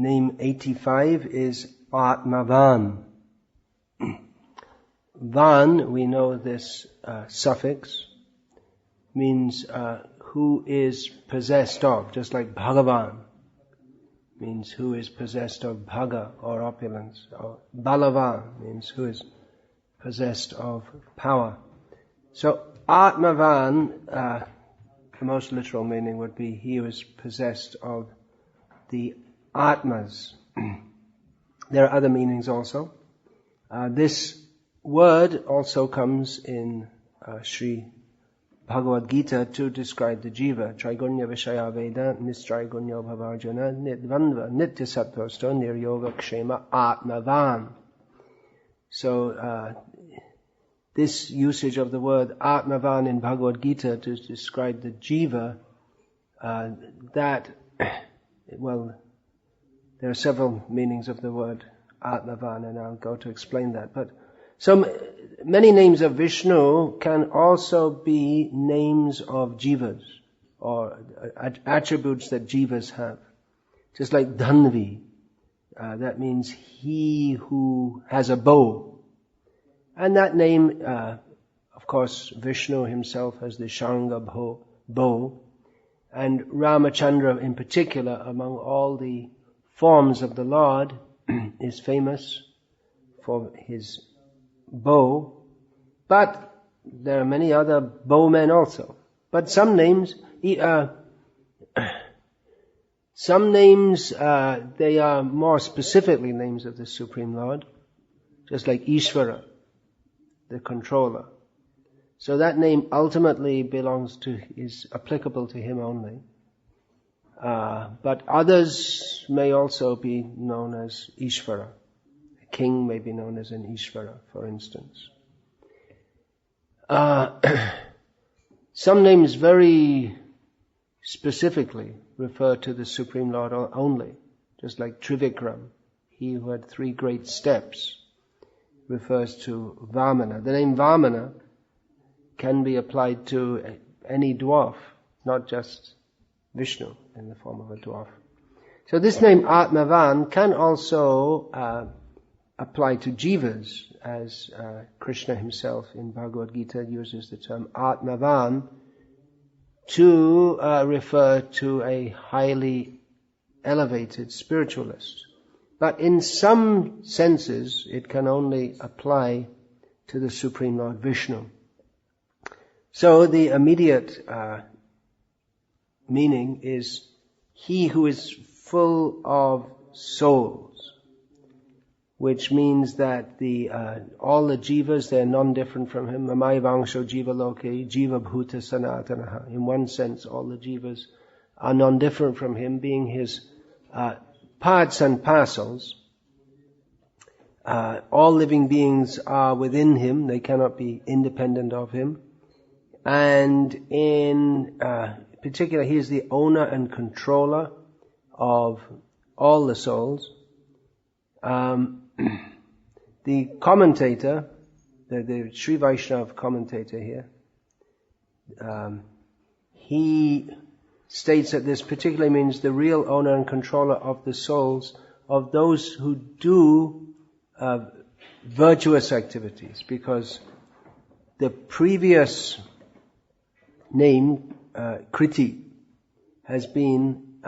name 85 is Atmavan. Van, we know this suffix, means who is possessed of, just like Bhagavan means who is possessed of bhaga or opulence, or Balavan means who is possessed of power. So Atmavan, the most literal meaning would be he who is possessed of the Atmas. There are other meanings also. This word also comes in Sri Bhagavad Gita to describe the jiva. Trigunya Vishaya Veda Nistrigunya Bhavarjana Nidvandva Nitya Sattvasto Niryoga Kshema Atmavan. So this usage of the word Atmavan in Bhagavad Gita to describe the jiva, there are several meanings of the word Atmavan, and I'll go to explain that. But many names of Vishnu can also be names of jivas, or attributes that jivas have. Just like Dhanvi, that means he who has a bow. And that name, of course, Vishnu himself has the Shanga bow, and Ramachandra in particular, among all the forms of the Lord, is famous for his bow, but there are many other bowmen also. But some names, they are more specifically names of the Supreme Lord, just like Ishvara, the controller. So that name ultimately is applicable to him only. But others may also be known as Ishvara. A king may be known as an Ishvara, for instance. Some names very specifically refer to the Supreme Lord only, just like Trivikram, he who had 3 great steps, refers to Vamana. The name Vamana can be applied to any dwarf, not just Vishnu in the form of a dwarf. So this name Atmavan can also apply to jivas, as Krishna himself in Bhagavad Gita uses the term Atmavan to refer to a highly elevated spiritualist. But in some senses, it can only apply to the Supreme Lord Vishnu. So the immediate meaning is he who is full of souls, which means that all the jivas, they're non-different from him. Mamai vangsho jiva loke, jiva bhuta sanatanaha. In one sense, all the jivas are non-different from him, being his parts and parcels. All living beings are within him, they cannot be independent of him. And in particular, he is the owner and controller of all the souls. The commentator, the Sri Vaishnava commentator here, he states that this particularly means the real owner and controller of the souls of those who do virtuous activities, because the previous name, Kriti, has been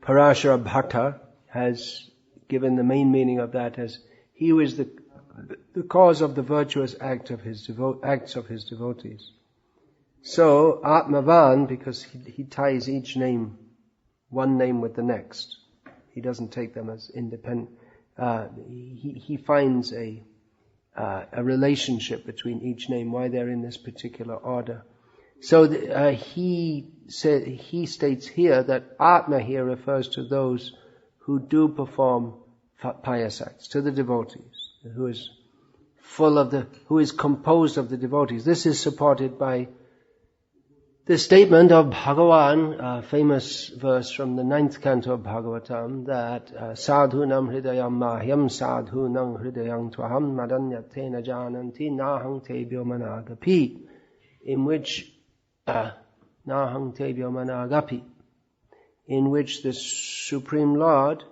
Parashara Bhakta has given the main meaning of that as he who is the cause of the virtuous acts of his devotees. So Atmavan, because he ties each name, one name with the next, he doesn't take them as independent. He finds a relationship between each name, why they're in this particular order. So he states here that Atma here refers to those who do perform pious acts, to the devotees, who is composed of the devotees. This is supported by the statement of Bhagavan, a famous verse from the 9th canto of Bhagavatam, that sadhunam hridayam mahyam sadhunam hridayam tvaham madanyatena jananti nahang tebhyo managapi, in which nahang tebhyo managapi, in which the Supreme Lord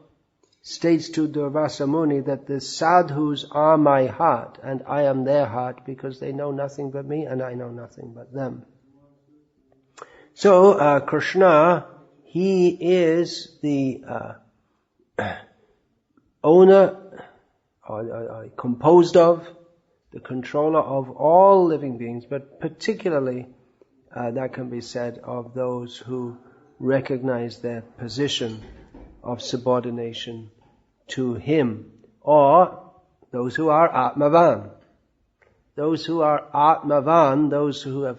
states to Durvasa Muni that the sadhus are my heart and I am their heart because they know nothing but me and I know nothing but them. So Krishna, he is the owner or composed of, the controller of all living beings, but particularly that can be said of those who recognize their position of subordination to him, or those who are Atmavan. Those who are Atmavan, those who have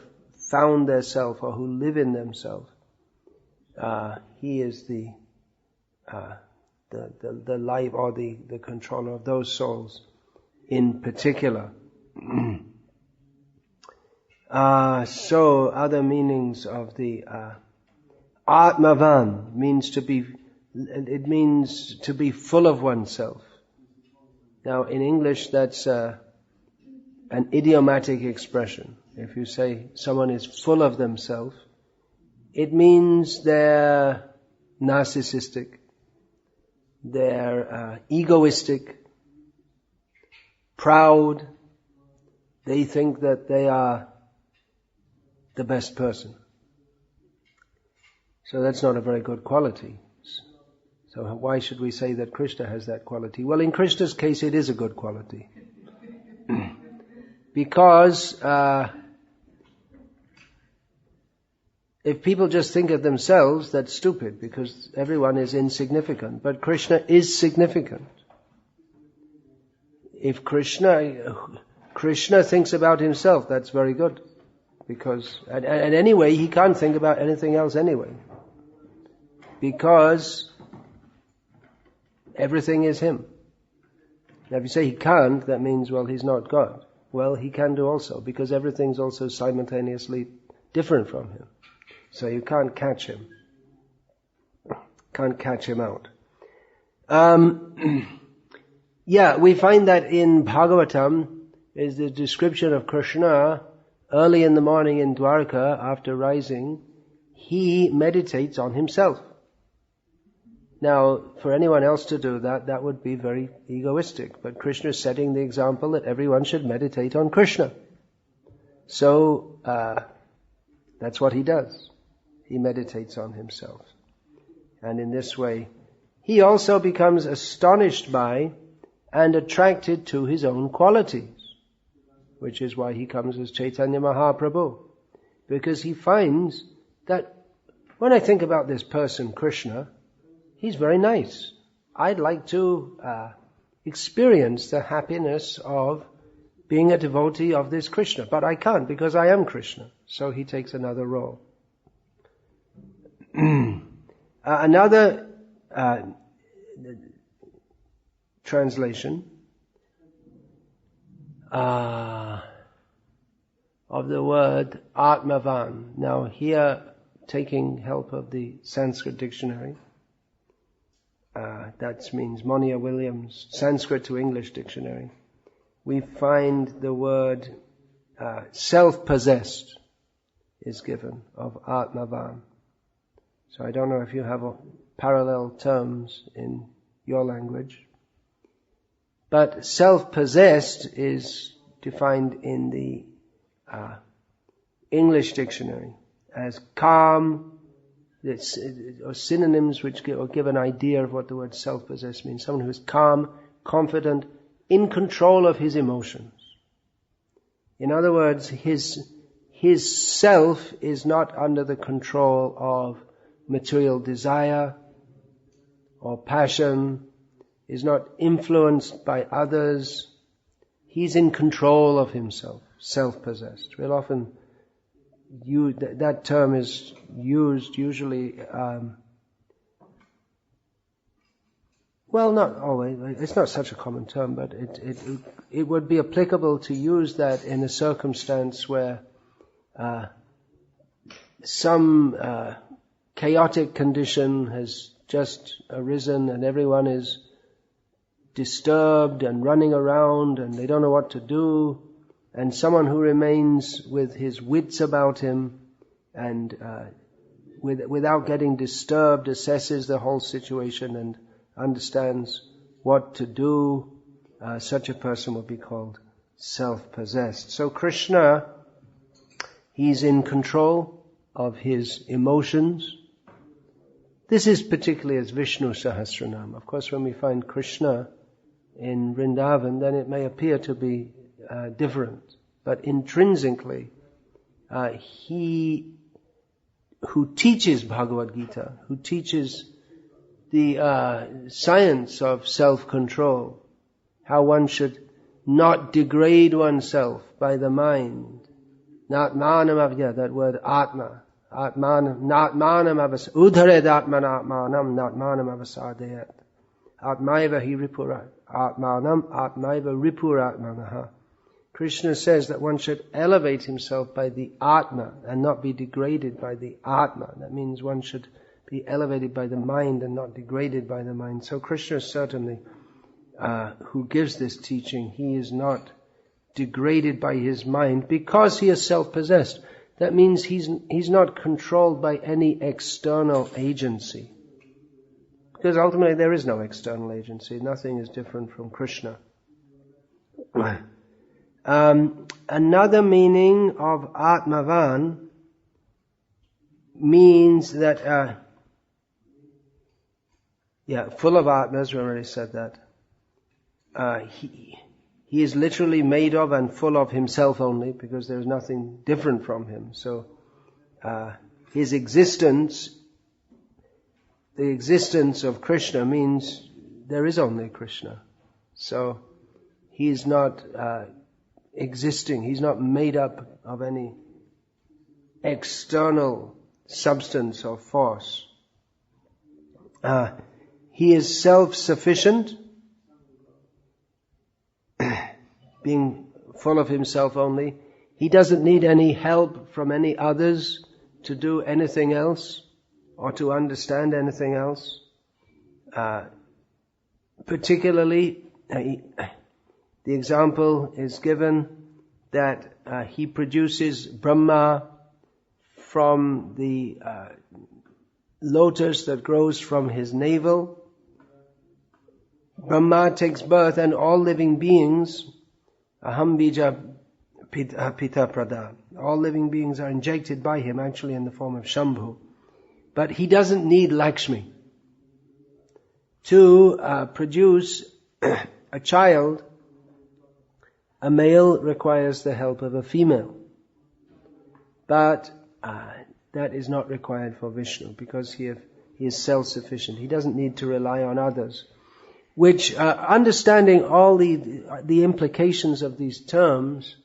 found their self or who live in themselves, he is the life or the controller of those souls in particular. So other meanings of the Atmavan means to be full of oneself. Now in English that's an idiomatic expression. If you say someone is full of themselves, it means they're narcissistic, they're egoistic, proud, they think that they are the best person. So that's not a very good quality. So why should we say that Krishna has that quality? Well, in Krishna's case it is a good quality. Because if people just think of themselves, that's stupid, because everyone is insignificant. But Krishna is significant. If Krishna thinks about himself, that's very good. Because, and anyway, he can't think about anything else anyway. Because everything is him. Now if you say he can't, that means, well, he's not God. Well, he can do also, because everything's also simultaneously different from him. So you can't catch him. Can't catch him out. We find that in Bhagavatam is the description of Krishna early in the morning in Dwarka after rising. He meditates on himself. Now, for anyone else to do that, that would be very egoistic. But Krishna is setting the example that everyone should meditate on Krishna. So, that's what he does. He meditates on himself. And in this way, he also becomes astonished by and attracted to his own qualities. Which is why he comes as Chaitanya Mahaprabhu. Because he finds that when I think about this person, Krishna, he's very nice. I'd like to experience the happiness of being a devotee of this Krishna. But I can't because I am Krishna. So he takes another role. Another translation of the word Atmavan. Now here, taking help of the Sanskrit dictionary, that means Monia Williams' Sanskrit to English dictionary, we find the word self-possessed is given of Atmavan. So I don't know if you have parallel terms in your language. But self-possessed is defined in the English dictionary as calm, or synonyms which give an idea of what the word self-possessed means. Someone who is calm, confident, in control of his emotions. In other words, his self is not under the control of material desire or passion, is not influenced by others. He's in control of himself, self-possessed. We'll often use that term is used usually, well, not always. It's not such a common term, but it would be applicable to use that in a circumstance where some chaotic condition has just arisen and everyone is disturbed and running around and they don't know what to do, and someone who remains with his wits about him and without getting disturbed, assesses the whole situation and understands what to do, such a person will be called self-possessed. So Krishna, he's in control of his emotions. This is particularly as Vishnu Sahasranama. Of course, when we find Krishna in Vrindavan, then it may appear to be different. But intrinsically, he who teaches Bhagavad Gita, who teaches the science of self-control, how one should not degrade oneself by the mind. That word Atma. Natmanam avas udhared atmanatmanam natmanam avasadayat. Atmaiva hi ripura atmanam atmaiva ripuratmanaha. Krishna says that one should elevate himself by the Atma and not be degraded by the Atma. That means one should be elevated by the mind and not degraded by the mind. So Krishna certainly, who gives this teaching, he is not degraded by his mind because he is self-possessed. That means he's not controlled by any external agency. Because ultimately there is no external agency. Nothing is different from Krishna. Another meaning of Atmavan means that, full of Atmas, we already said that. He is literally made of and full of himself only, because there is nothing different from him. So, his existence, the existence of Krishna means there is only Krishna. So, he is not existing. He's not made up of any external substance or force. He is self-sufficient, being full of himself only. He doesn't need any help from any others to do anything else or to understand anything else. Particularly, the example is given that he produces Brahma from the lotus that grows from his navel. Brahma takes birth and all living beings, aham bija pita prada, all living beings are injected by him, actually in the form of Shambhu. But he doesn't need Lakshmi. To produce a child, a male requires the help of a female. But that is not required for Vishnu, because he is self-sufficient. He doesn't need to rely on others. Which, understanding all the implications of these terms,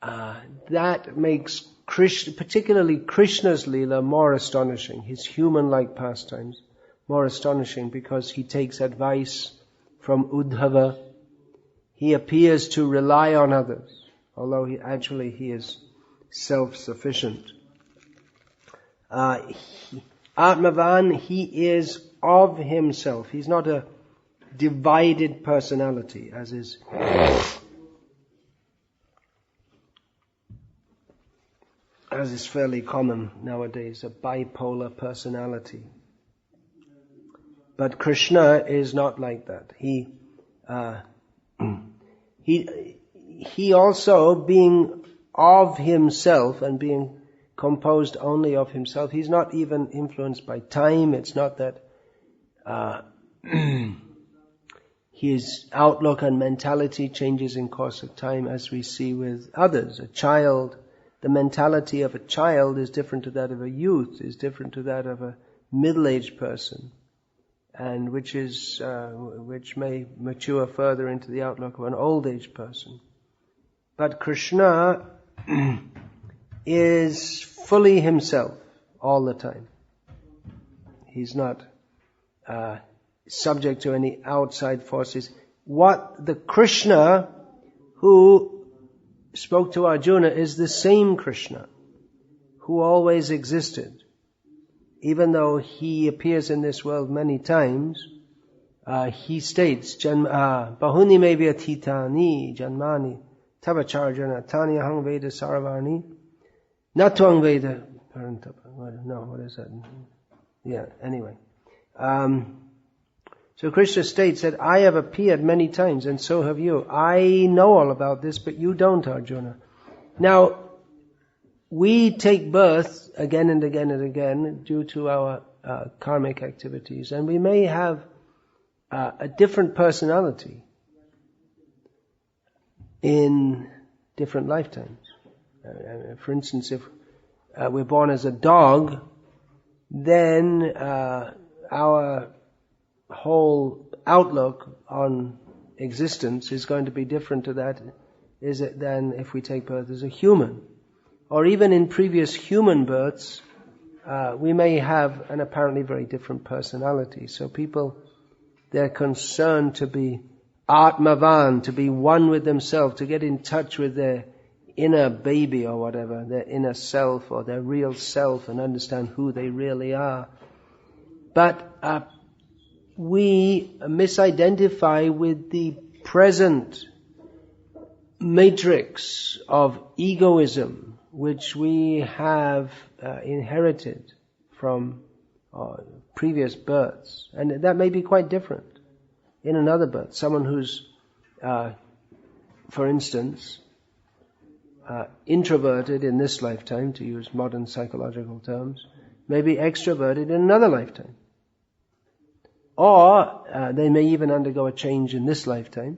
that makes particularly Krishna's Leela more astonishing, his human-like pastimes more astonishing, because he takes advice from Uddhava. He appears to rely on others, although he is self-sufficient. Atmavan, he is of himself. He's not a divided personality, as is fairly common nowadays, a bipolar personality. But Krishna is not like that. He also, being of himself and being composed only of himself, he's not even influenced by time. It's not that his outlook and mentality changes in course of time, as we see with others. A child, the mentality of a child is different to that of a youth, is different to that of a middle-aged person, and which may mature further into the outlook of an old-aged person. But Krishna is fully himself all the time. He's not subject to any outside forces. What the Krishna who spoke to Arjuna is the same Krishna who always existed. Even though he appears in this world many times, he states, Bahuni me vyatitani janmani tavacharjana tani ahang veda saravani natvang veda No, what is that? Yeah, anyway. So Krishna states that I have appeared many times and so have you. I know all about this, but you don't, Arjuna. Now, we take birth again and again and again due to our karmic activities, and we may have a different personality in different lifetimes. For instance, if we're born as a dog, then our whole outlook on existence is going to be different to that than if we take birth as a human. Or even in previous human births, we may have an apparently very different personality. So people, they're concerned to be Atmavan, to be one with themselves, to get in touch with their inner baby or whatever, their inner self or their real self, and understand who they really are. But we misidentify with the present matrix of egoism which we have inherited from previous births. And that may be quite different in another birth. Someone who's, for instance, introverted in this lifetime, to use modern psychological terms, may be extroverted in another lifetime. Or they may even undergo a change in this lifetime.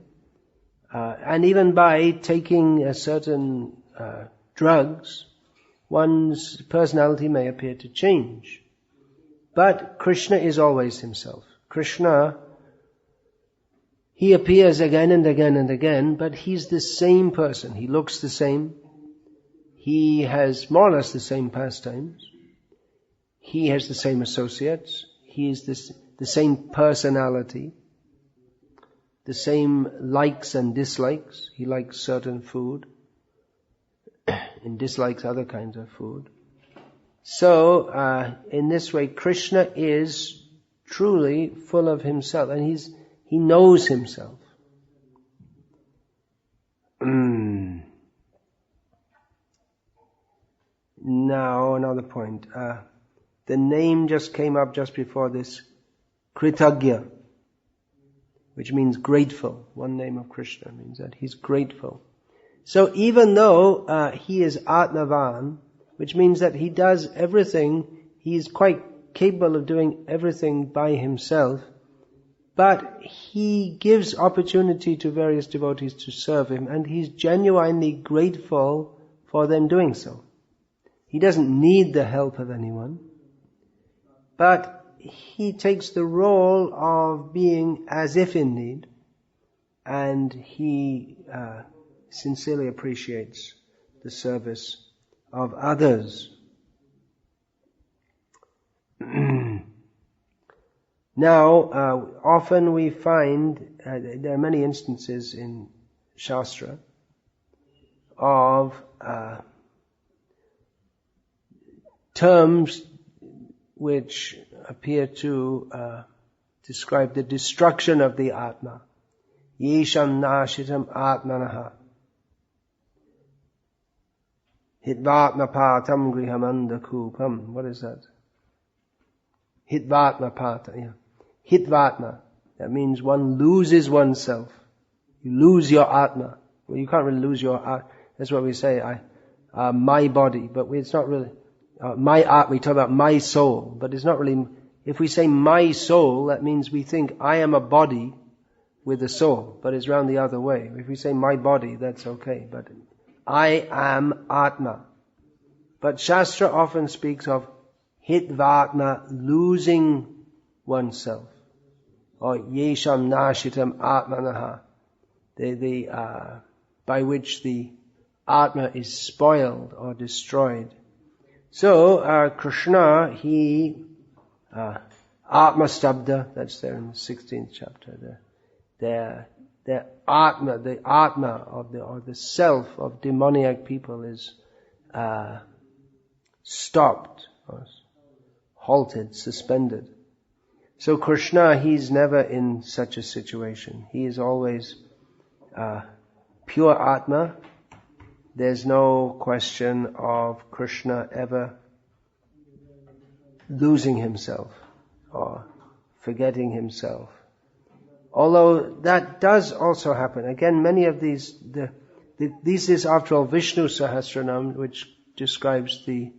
And even by taking a certain drugs, one's personality may appear to change. But Krishna is always himself. Krishna, he appears again and again and again, but he's the same person. He looks the same. He has more or less the same pastimes. He has the same associates. He is the same personality. The same likes and dislikes. He likes certain food and dislikes other kinds of food. So, in this way, Krishna is truly full of himself, and he knows himself. Now, another point. The name just came up just before this, Kritagya, which means grateful. One name of Krishna means that he's grateful. So even though he is Atmavan, which means that he does everything, he's quite capable of doing everything by himself, but he gives opportunity to various devotees to serve him, and he's genuinely grateful for them doing so. He doesn't need the help of anyone, but he takes the role of being as if in need, and he sincerely appreciates the service of others. Now, often we find, there are many instances in Shastra of terms which appear to describe the destruction of the Atma. Yesham nashitam atmanaha. Hitvatma patam grihamanda kupam. What is that? Hitvatma pata, yeah. Hitvatma. That means one loses oneself. You lose your Atma. Well, you can't really lose your Atma. That's what we say, my body. But it's not really, my Atma, we talk about my soul. But it's not really, if we say my soul, that means we think I am a body with a soul. But it's round the other way. If we say my body, that's okay. But I am Atma. But Shastra often speaks of Hitvatma, losing oneself. Or Yesham nashitam atmanaha. By which the Atma is spoiled or destroyed. So, Krishna, he, Atma Stabda, that's there in the 16th chapter, the Atma or the self of demoniac people is stopped, or halted, suspended. So Krishna, he's never in such a situation. He is always pure Atma. There's no question of Krishna ever losing himself or forgetting himself. Although that does also happen. Again, many of these is after all Vishnu Sahasranama, which describes the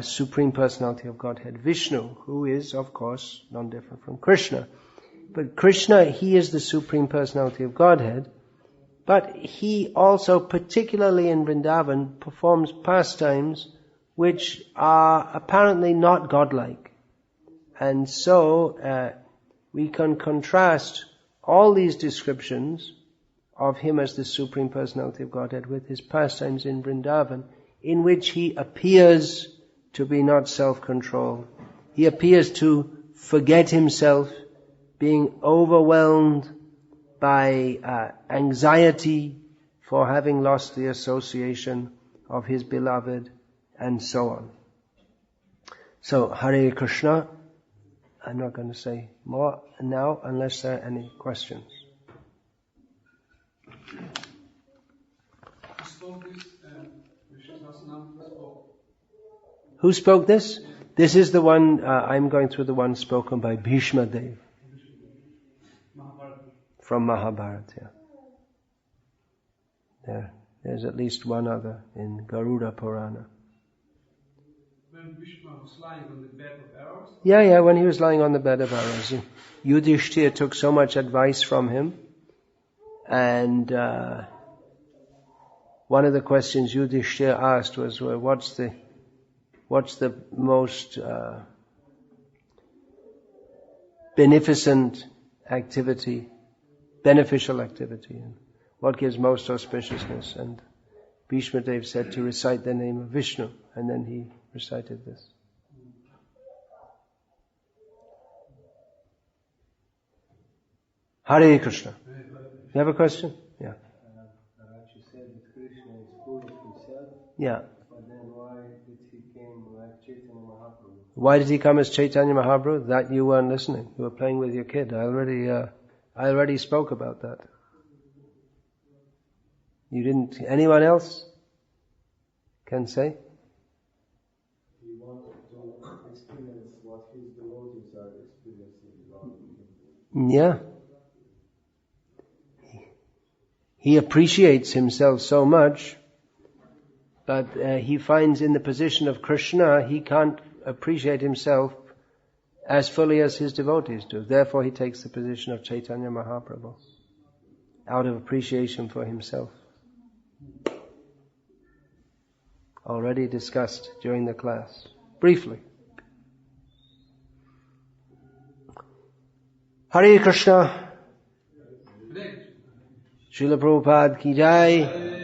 Supreme Personality of Godhead, Vishnu, who is, of course, non-different from Krishna. But Krishna, he is the Supreme Personality of Godhead, but he also, particularly in Vrindavan, performs pastimes which are apparently not godlike. And so we can contrast all these descriptions of him as the Supreme Personality of Godhead with his pastimes in Vrindavan, in which he appears to be not self-controlled. He appears to forget himself, being overwhelmed by anxiety for having lost the association of his beloved, and so on. So, Hare Krishna. I'm not going to say more now unless there are any questions. Who spoke this? This is the one, I'm going through the one spoken by Bhishma Dev. From Mahabharata. There's at least one other in Garuda Purana. When Vishnu was lying on the bed of arrows? Yeah, when he was lying on the bed of arrows. Yudhishthira took so much advice from him, and one of the questions Yudhishthira asked was, well, what's the most beneficial activity, and what gives most auspiciousness? And Bhishma Dev said to recite the name of Vishnu, and then he recited this. Hare Krishna. You have a question? Yeah. You said that Krishna is full of himself. Yeah. But then why did he come like Chaitanya Mahaprabhu? Why did he come as Chaitanya Mahaprabhu? That you weren't listening. You were playing with your kid. I already spoke about that. You didn't. Anyone else can say? He wanted to experience what his devotees are experiencing. Yeah. He appreciates himself so much, but he finds in the position of Krishna, he can't appreciate himself as fully as his devotees do. Therefore he takes the position of Chaitanya Mahaprabhu, out of appreciation for himself. Already discussed during the class, briefly. Hare Krishna. Srila Prabhupada ki jai.